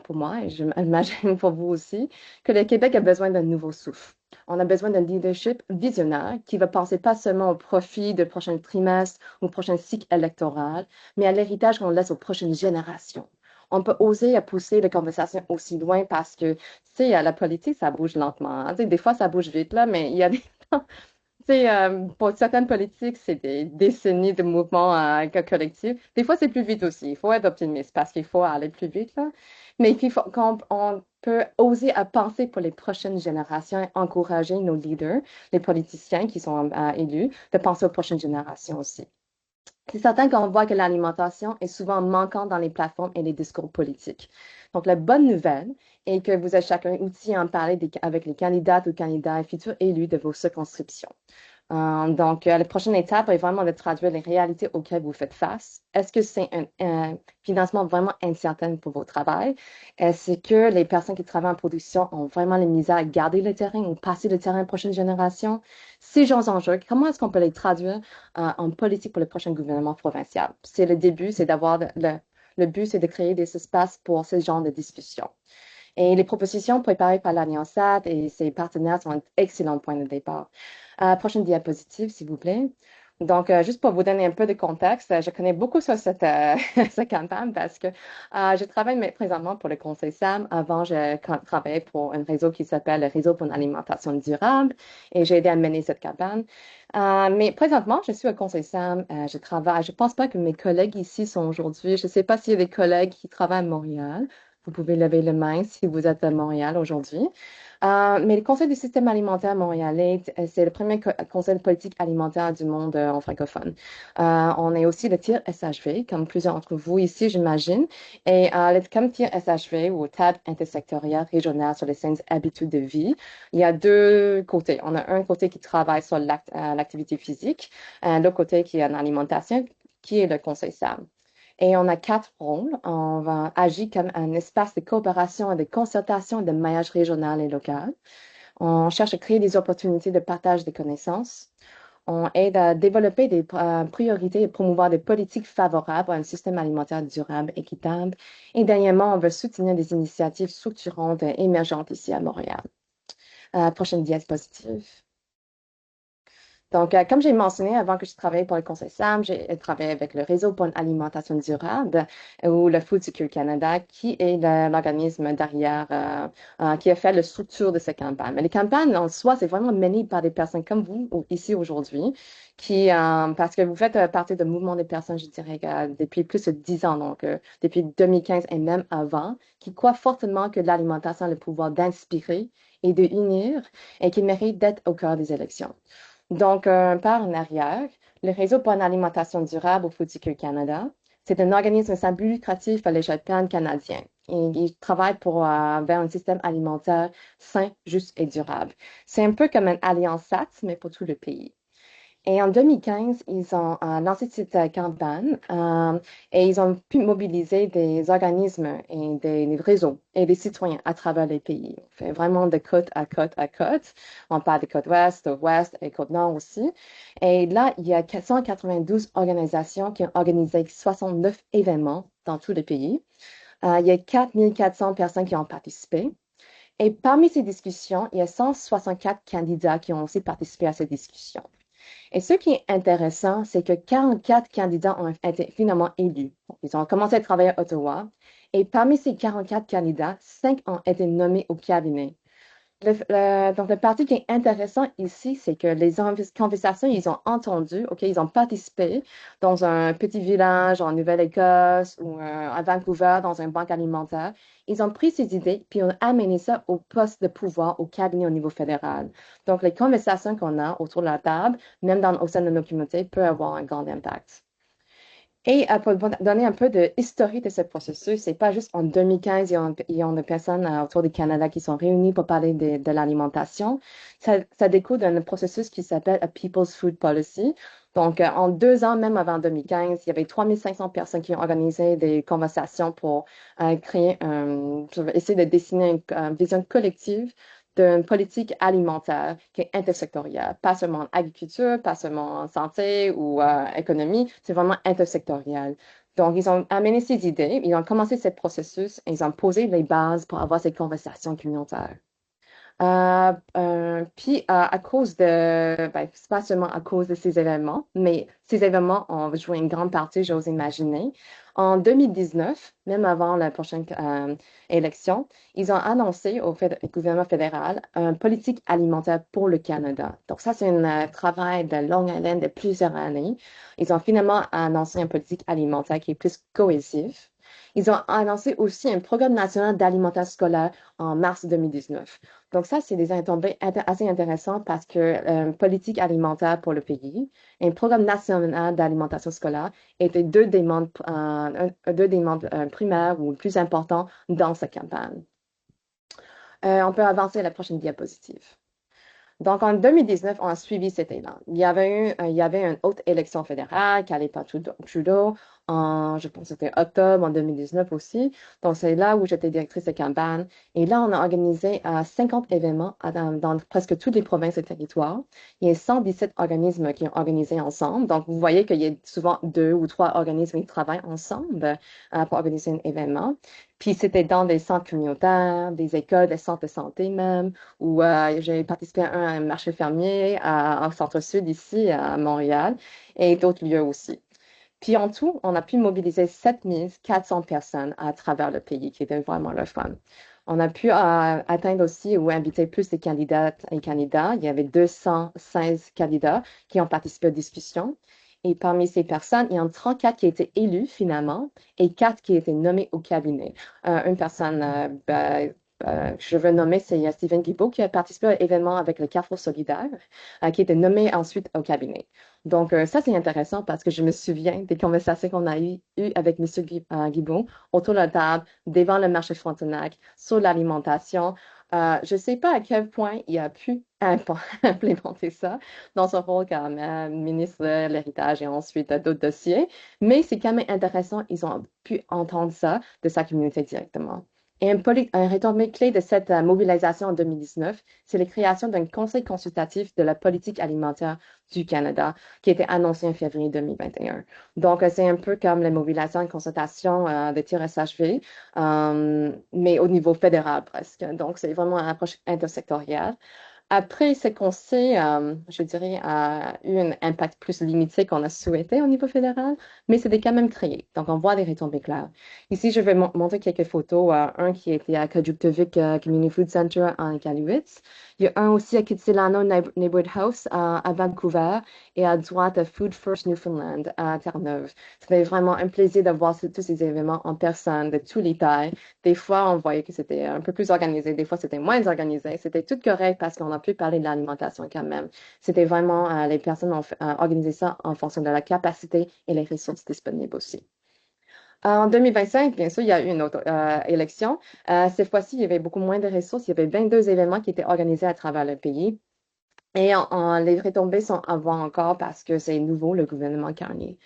pour moi, et je m'imagine pour vous aussi, que le Québec a besoin d'un nouveau souffle. On a besoin d'un leadership visionnaire qui va penser pas seulement au profit du prochain trimestre ou prochain cycle électoral, mais à l'héritage qu'on laisse aux prochaines générations. on peut oser pousser la conversation aussi loin parce que, tu sais, la politique, ça bouge lentement, hein. Tu sais, des fois, ça bouge vite, là, mais il y a des temps, tu sais, pour certaines politiques, c'est des décennies de mouvements collectifs. Des fois, c'est plus vite aussi. Il faut être optimiste parce qu'il faut aller plus vite, là. Mais il faut on peut oser à penser pour les prochaines générations et encourager nos leaders, les politiciens qui sont élus, de penser aux prochaines générations aussi. C'est certain qu'on voit que l'alimentation est souvent manquante dans les plateformes et les discours politiques. Donc, la bonne nouvelle est que vous êtes chacun outillé à en parler avec les candidates ou candidats et futurs élus de vos circonscriptions. La prochaine étape est vraiment de traduire les réalités auxquelles vous faites face. Est-ce que c'est un financement vraiment incertain pour votre travail? Est-ce que les personnes qui travaillent en production ont vraiment les misères à garder le terrain ou passer le terrain aux prochaines générations? Ces genres d'enjeux, comment est-ce qu'on peut les traduire en politique pour le prochain gouvernement provincial? C'est le début, c'est d'avoir le but, c'est de créer des espaces pour ce genre de discussion. Et les propositions préparées par l'Alliance AD et ses partenaires sont un excellent point de départ. Prochaine diapositive, s'il vous plaît. Donc, juste pour vous donner un peu de contexte, je connais beaucoup sur cette, cette campagne parce que je travaille présentement pour le Conseil SAM. Avant, je travaillais pour un réseau qui s'appelle le Réseau pour une alimentation durable et j'ai aidé à mener cette campagne. Mais présentement, je suis au Conseil SAM. Je travaille. Je pense pas que mes collègues ici sont aujourd'hui. Je ne sais pas s'il y a des collègues qui travaillent à Montréal. Vous pouvez lever le main si vous êtes à Montréal aujourd'hui. Mais le Conseil du système alimentaire montréalais, c'est le premier conseil de politique alimentaire du monde en francophone. On est aussi le TIR SHV, comme plusieurs d'entre vous ici, j'imagine. Et comme TIR SHV ou table intersectorielle régionale sur les saines habitudes de vie, il y a deux côtés. On a un côté qui travaille sur l'activité physique, l'autre côté qui est en alimentation, qui est le Conseil SAM. Et on a quatre rôles. On va agir comme un espace de coopération et de concertation et de maillage régional et local. On cherche à créer des opportunités de partage des connaissances. On aide à développer des priorités et promouvoir des politiques favorables à un système alimentaire durable, équitable. Et dernièrement, on veut soutenir des initiatives structurantes et émergentes ici à Montréal. Prochaine diapositive. Donc, comme j'ai mentionné avant que je travaillais pour le Conseil SAM, j'ai travaillé avec le Réseau pour une alimentation durable ou le Food Secure Canada, qui est l'organisme derrière, qui a fait la structure de cette campagne. Mais les campagnes en soi, c'est vraiment mené par des personnes comme vous ici aujourd'hui, parce que vous faites partie d'un mouvement de personnes, je dirais, depuis plus de 10 ans, donc depuis 2015 et même avant, qui croient fortement que l'alimentation a le pouvoir d'inspirer et de unir et qui mérite d'être au cœur des élections. Donc, par en arrière, le Réseau pour une alimentation durable au Food Secure Canada, c'est un organisme sans but lucratif à l'échelle pan-canadienne. Et il travaille vers un système alimentaire sain, juste et durable. C'est un peu comme une alliance SAT, mais pour tout le pays. Et en 2015, ils ont lancé cette campagne et ils ont pu mobiliser des organismes et des réseaux et des citoyens à travers les pays. On fait vraiment de côte à côte à côte. On parle de côte ouest et côte nord aussi. Et là, il y a 492 organisations qui ont organisé 69 événements dans tout le pays. Il y a 4400 personnes qui ont participé. Et parmi ces discussions, il y a 164 candidats qui ont aussi participé à ces discussions. Et ce qui est intéressant, c'est que 44 candidats ont été finalement élus. Ils ont commencé à travailler à Ottawa. Et parmi ces 44 candidats, 5 ont été nommés au cabinet. Donc, le parti qui est intéressant ici, c'est que les conversations, ils ont entendu, OK, ils ont participé dans un petit village en Nouvelle-Écosse ou à Vancouver, dans une banque alimentaire. Ils ont pris ces idées, puis ont amené ça au poste de pouvoir, au cabinet au niveau fédéral. Donc, les conversations qu'on a autour de la table, même au sein de nos communautés, peuvent avoir un grand impact. Et pour donner un peu de historique de ce processus, c'est pas juste en 2015, il y a des personnes autour du Canada qui sont réunies pour parler de l'alimentation. Ça découle d'un processus qui s'appelle a People's Food Policy. Donc, en 2 ans, même avant 2015, il y avait 3500 personnes qui ont organisé des conversations pour essayer de dessiner une vision collective d'une politique alimentaire qui est intersectorielle, pas seulement en agriculture, pas seulement en santé ou économie, c'est vraiment intersectoriel. Donc, ils ont amené ces idées, ils ont commencé ce processus et ils ont posé les bases pour avoir ces conversations communautaires. À cause c'est pas seulement à cause de ces événements, mais ces événements ont joué une grande partie, j'ose imaginer. En 2019, même avant la prochaine élection, ils ont annoncé au gouvernement fédéral une politique alimentaire pour le Canada. Donc ça, c'est un travail de longue haleine de plusieurs années. Ils ont finalement annoncé une politique alimentaire qui est plus cohésive. Ils ont annoncé aussi un programme national d'alimentation scolaire en mars 2019. Donc ça, c'est des retombées assez intéressantes parce que politique alimentaire pour le pays et un programme national d'alimentation scolaire étaient deux des membres primaires ou plus importants dans cette campagne. On peut avancer à la prochaine diapositive. Donc, en 2019, on a suivi cet élan. Il y avait une haute élection fédérale qui allait par Trudeau je pense que c'était octobre en 2019 aussi. Donc, c'est là où j'étais directrice de campagne. Et là, on a organisé 50 événements dans presque toutes les provinces et territoires. Il y a 117 organismes qui ont organisé ensemble. Donc, vous voyez qu'il y a souvent 2 ou 3 organismes qui travaillent ensemble pour organiser un événement. Puis, c'était dans des centres communautaires, des écoles, des centres de santé même où j'ai participé à un marché fermier en centre-sud ici à Montréal et d'autres lieux aussi. Puis en tout, on a pu mobiliser 7400 personnes à travers le pays, qui était vraiment le fun. On a pu atteindre aussi ou inviter plus de candidates et candidats. Il y avait 216 candidats qui ont participé aux discussions. Et parmi ces personnes, il y en a 34 qui étaient élus finalement et 4 qui étaient nommés au cabinet. Une personne je veux nommer, c'est Stephen Guilbeault qui a participé à l'événement avec le Carrefour solidaire, qui était nommé ensuite au cabinet. Donc, ça, c'est intéressant parce que je me souviens des conversations qu'on a eues avec M. Guilbeault autour de la table, devant le marché Frontenac, sur l'alimentation. Je ne sais pas à quel point il a pu implémenter ça dans son rôle comme ministre de l'Héritage et ensuite d'autres dossiers, mais c'est quand même intéressant, ils ont pu entendre ça de sa communauté directement. Et un retombé clé de cette mobilisation en 2019, c'est la création d'un conseil consultatif de la politique alimentaire du Canada qui a été annoncé en février 2021. Donc, c'est un peu comme la mobilisation et consultation de TIRSHV, mais au niveau fédéral presque. Donc, c'est vraiment une approche intersectorielle. Après, ce conseil, je dirais, a eu un impact plus limité qu'on a souhaité au niveau fédéral, mais c'était quand même créé. Donc, on voit des retombées claires. Ici, je vais montrer quelques photos. Un qui était à Kajuktovik Community Food Center en Iqaluit. Il y a un aussi à Kitsilano Neighborhood House à Vancouver et à droite à Food First Newfoundland à Terre-Neuve. C'était vraiment un plaisir de voir tous ces événements en personne, de tous les tailles. Des fois, on voyait que c'était un peu plus organisé, des fois, c'était moins organisé. C'était tout correct parce qu'on a pu parler de l'alimentation quand même. C'était vraiment, les personnes ont organisé ça en fonction de la capacité et les ressources disponibles aussi. En 2025, bien sûr, il y a eu une autre élection. Cette fois-ci, il y avait beaucoup moins de ressources. Il y avait 22 événements qui étaient organisés à travers le pays. Et les retombées sont à voir encore parce que c'est nouveau, le gouvernement Carney.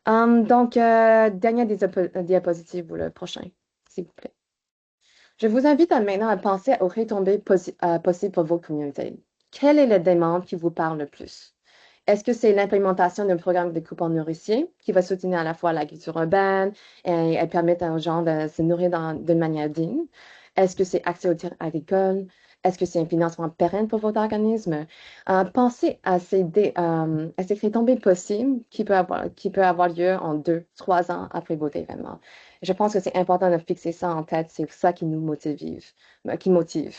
Donc, dernière diapositive pour le prochain, s'il vous plaît. Je vous invite maintenant à penser aux retombées possibles pour vos communautés. Quelle est la demande qui vous parle le plus? Est-ce que c'est l'implémentation d'un programme de coupons nourriciers qui va soutenir à la fois l'agriculture urbaine et permettre aux gens de se nourrir de manière digne? Est-ce que c'est accès aux terres agricoles? Est-ce que c'est un financement pérenne pour votre organisme? Pensez à ces retombées possibles qui peuvent avoir lieu en 2, 3 ans après votre événement. Je pense que c'est important de fixer ça en tête. C'est ça qui nous motive, qui motive.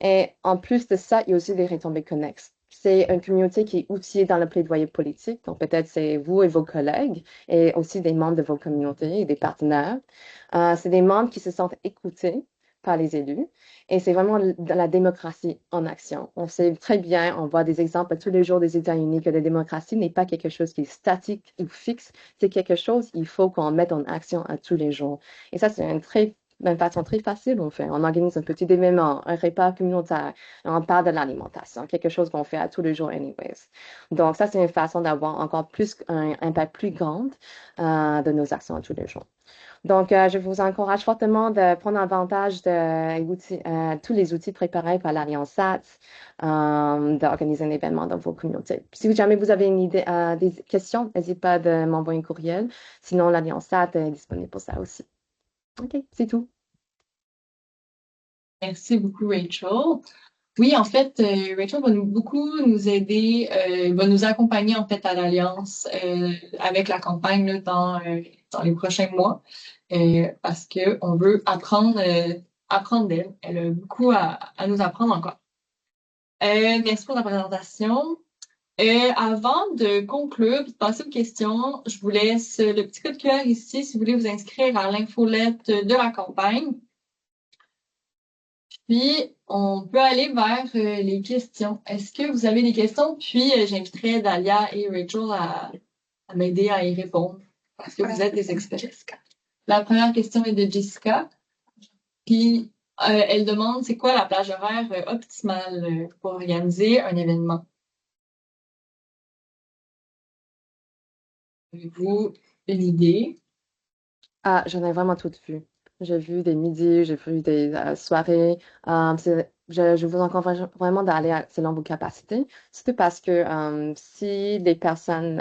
Et en plus de ça, il y a aussi des retombées connexes. C'est une communauté qui est outillée dans le plaidoyer politique. Donc, peut-être c'est vous et vos collègues et aussi des membres de vos communautés et des partenaires. C'est des membres qui se sentent écoutés par les élus. Et c'est vraiment de la démocratie en action. On sait très bien, on voit des exemples tous les jours des États-Unis que la démocratie n'est pas quelque chose qui est statique ou fixe. C'est quelque chose qu'il faut qu'on mette en action à tous les jours. Et ça, c'est une façon très facile, on fait. On organise un petit événement, un repas communautaire, on parle de l'alimentation, quelque chose qu'on fait à tous les jours anyways. Donc, ça, c'est une façon d'avoir encore plus, un impact plus grand de nos actions à tous les jours. Donc, je vous encourage fortement de prendre avantage de tous les outils préparés par l'Alliance SAT, d'organiser un événement dans vos communautés. Si jamais vous avez une idée, des questions, n'hésitez pas de m'envoyer un courriel. Sinon, l'Alliance SAT est disponible pour ça aussi. OK, c'est tout. Merci beaucoup, Rachel. Oui, en fait, Rachel va beaucoup nous aider, va nous accompagner en fait à l'Alliance avec la campagne là, dans les prochains mois, parce que on veut apprendre d'elle. Elle a beaucoup à nous apprendre encore. Merci pour la présentation. Avant de conclure, et de passer aux questions, je vous laisse le petit code QR ici si vous voulez vous inscrire à l'infolette de la campagne. Puis, on peut aller vers les questions. Est-ce que vous avez des questions? Puis, j'inviterai Dalia et Rachel à m'aider à y répondre parce que vous êtes des experts. La première question est de Jessica. Puis, elle demande, c'est quoi la plage horaire optimale pour organiser un événement? Avez-vous une idée? Ah, j'en ai vraiment toutes vues. J'ai vu des midis, j'ai vu des soirées. Je vous encourage vraiment d'aller selon vos capacités. Surtout parce que si les personnes,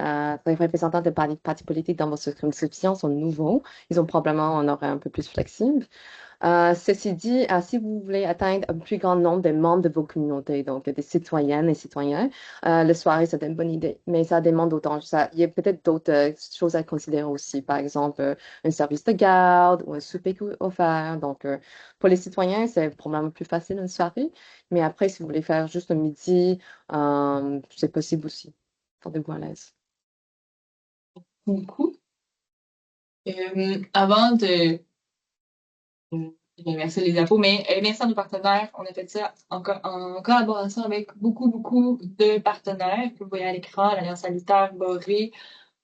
les représentants de partis politiques dans vos circonscriptions sont nouveaux, ils ont probablement un horaire un peu plus flexible. Ceci dit, si vous voulez atteindre un plus grand nombre de membres de vos communautés, donc des citoyennes et citoyens, le soirée, c'est une bonne idée. Mais ça demande d'autant. Il y a peut-être d'autres choses à considérer aussi. Par exemple, un service de garde ou un souper offert. Donc, pour les citoyens, c'est probablement plus facile une soirée. Mais après, si vous voulez faire juste un midi, c'est possible aussi. Sentez-vous à l'aise. Beaucoup. Avant de merci les impôts, mais merci à nos partenaires. On a fait ça en collaboration avec beaucoup de partenaires que vous voyez à l'écran, l'Alliance sanitaire, Boré,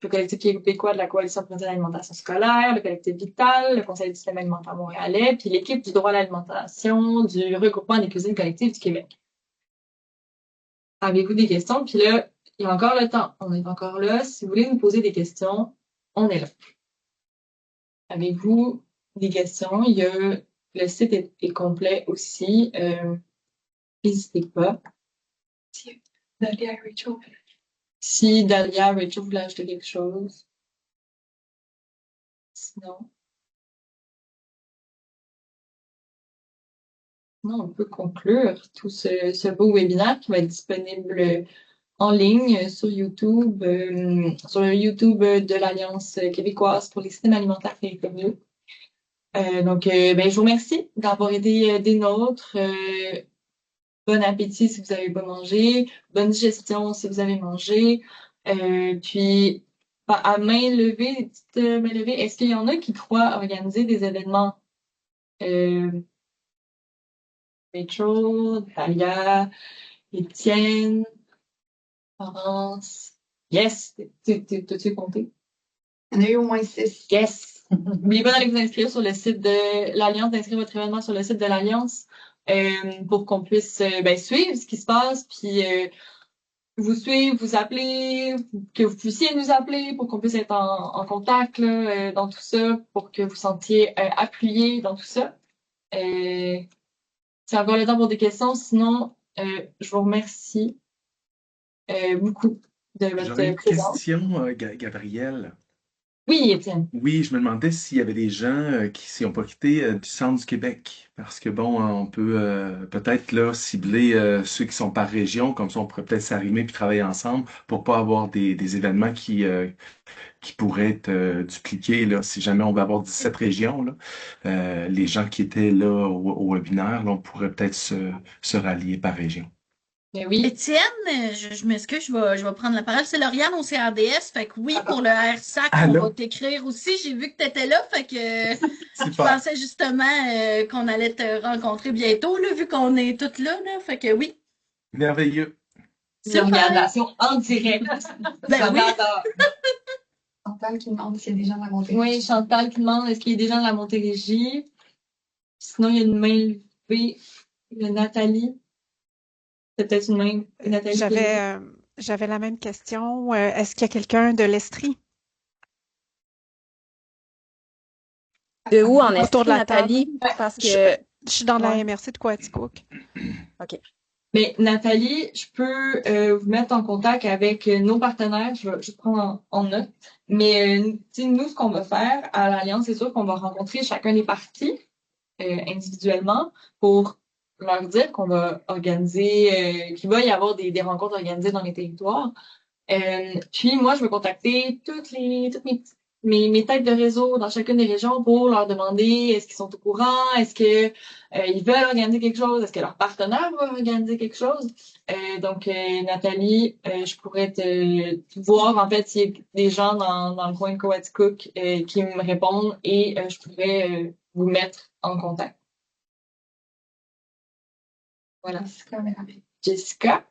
le collectif québécois de la Coalition pour l'alimentation scolaire, le collectif Vital, le Conseil du système alimentaire montréalais, puis l'équipe du droit à l'alimentation du regroupement des cuisines collectives du Québec. Avez-vous des questions? Puis là, il y a encore le temps. On est encore là. Si vous voulez nous poser des questions, on est là. Avez-vous des questions? Le site est complet aussi. N'hésitez pas. Si Dalia et Rachel. Si Dalia et Rachel voulaient ajouter quelque chose. Sinon, on peut conclure tout ce beau webinaire qui va être disponible en ligne sur YouTube de l'Alliance québécoise pour les systèmes alimentaires territoriaux. Je vous remercie d'avoir été des nôtres. Bon appétit si vous n'avez pas mangé, bonne digestion si vous avez mangé. Puis, à main levée, main levée, est-ce qu'il y en a qui croient organiser des événements? Rachel, Talia, Étienne, Florence. Yes! T'as-tu compté? Il y en a eu au moins 6. Yes! N'oubliez pas d'aller vous inscrire sur le site de l'Alliance, d'inscrire votre événement sur le site de l'Alliance pour qu'on puisse suivre ce qui se passe, puis vous suivre, vous appeler, que vous puissiez nous appeler pour qu'on puisse être en contact là, dans tout ça, pour que vous sentiez appuyé dans tout ça. C'est encore le temps pour des questions. Sinon, je vous remercie beaucoup de J'aurais votre une présence. question, Gabriel. Oui, Étienne. Oui, je me demandais s'il y avait des gens qui n'ont pas quitté du centre du Québec. Parce que bon, on peut peut-être là cibler ceux qui sont par région, comme ça on pourrait peut-être s'arrimer puis travailler ensemble pour pas avoir des événements qui pourraient être dupliqués là, si jamais on va avoir 17 régions. Là. Les gens qui étaient là au webinaire, là, on pourrait peut-être se rallier par région. Mais oui. Étienne, je m'excuse, je vais prendre la parole. C'est Lauriane au CRDS. Fait que oui, pour le RSAC, on Allô? va t'écrire aussi. J'ai vu que tu étais là. Fait que je Super. pensais justement qu'on allait te rencontrer bientôt, là, vu qu'on est toutes là, là. Fait que oui. Merveilleux. Super. L'organisation en direct. Ben oui. Chantal qui demande s'il y a des gens de la Montérégie. Oui, Chantal qui demande est-ce qu'il y a des gens de la Montérégie. Sinon, il y a une main levée. Il y a Nathalie. C'est peut-être une main. Nathalie. J'avais la même question. Est-ce qu'il y a quelqu'un de l'Estrie? De où en Autour de la Nathalie? table. Parce que... Je suis dans la Ouais. MRC de Coaticook. OK. Mais Nathalie, je peux vous mettre en contact avec nos partenaires. Je vais prendre en note. Mais nous, ce qu'on va faire à l'Alliance, c'est sûr qu'on va rencontrer chacun des partis individuellement pour leur dire qu'on va organiser, qu'il va y avoir des rencontres organisées dans les territoires. Puis moi, je vais contacter toutes mes têtes de réseau dans chacune des régions pour leur demander est-ce qu'ils sont au courant, est-ce que ils veulent organiser quelque chose, est-ce que leur partenaire va organiser quelque chose. Nathalie, je pourrais te voir en fait s'il y a des gens dans le coin de Coaticook qui me répondent et je pourrais vous mettre en contact. Voilà. Jessica.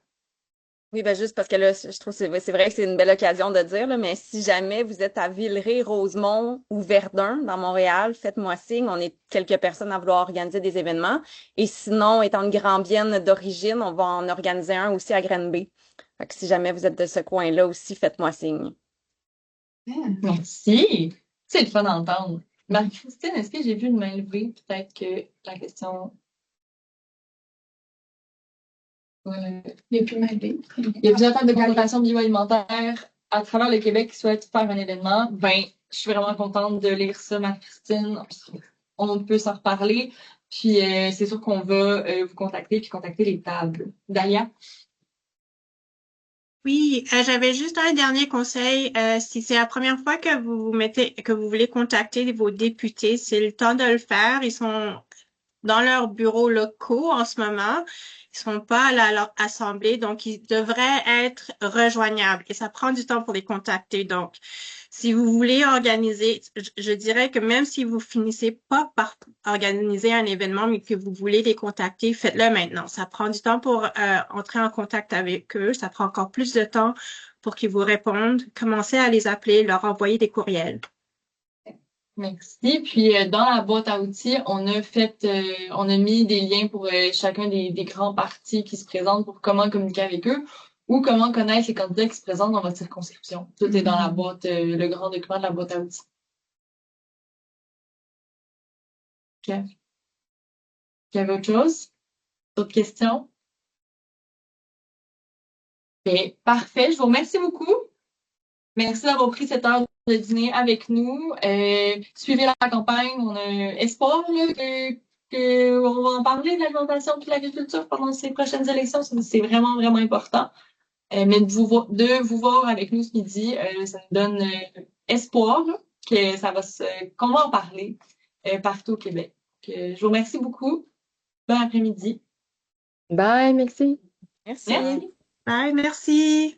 Oui, ben juste parce que là, je trouve que c'est vrai que c'est une belle occasion de dire, là, mais si jamais vous êtes à Villeray, Rosemont ou Verdun dans Montréal, faites-moi signe. On est quelques personnes à vouloir organiser des événements. Et sinon, étant une Grambienne d'origine, on va en organiser un aussi à Granby. Fait que si jamais vous êtes de ce coin-là aussi, faites-moi signe. Merci. C'est le fun d'entendre. Marie-Christine, est-ce que j'ai vu une main levée? Peut-être que la question. Il n'y a plus de main levée. Il y a plusieurs tables de consultation bioalimentaire à travers le Québec qui souhaitent faire un événement. Ben, je suis vraiment contente de lire ça, Marie-Christine. On peut s'en reparler. Puis c'est sûr qu'on va vous contacter puis contacter les tables. Dalia? Oui, j'avais juste un dernier conseil. Si c'est la première fois que que vous voulez contacter vos députés, c'est le temps de le faire. Ils sont dans leurs bureaux locaux en ce moment. Ils sont pas à leur assemblée, donc ils devraient être rejoignables. Et ça prend du temps pour les contacter. Donc, si vous voulez organiser, je dirais que même si vous finissez pas par organiser un événement, mais que vous voulez les contacter, faites-le maintenant. Ça prend du temps pour entrer en contact avec eux. Ça prend encore plus de temps pour qu'ils vous répondent. Commencez à les appeler, leur envoyer des courriels. Merci. Puis dans la boîte à outils, on a mis des liens pour chacun des grands partis qui se présentent pour comment communiquer avec eux ou comment connaître les candidats qui se présentent dans votre circonscription. Tout est dans la boîte, le grand document de la boîte à outils. OK. Il y avait autre chose? D'autres questions? OK. Parfait. Je vous remercie beaucoup. Merci d'avoir pris cette heure de dîner avec nous. Suivez la campagne. On a espoir là, que on va en parler de l'alimentation et de l'agriculture pendant ces prochaines élections. C'est vraiment, vraiment important. Mais de vous voir avec nous ce midi, ça nous donne espoir là, qu'on va en parler partout au Québec. Je vous remercie beaucoup. Bon après-midi. Bye, merci. Merci. Merci. Bye, merci.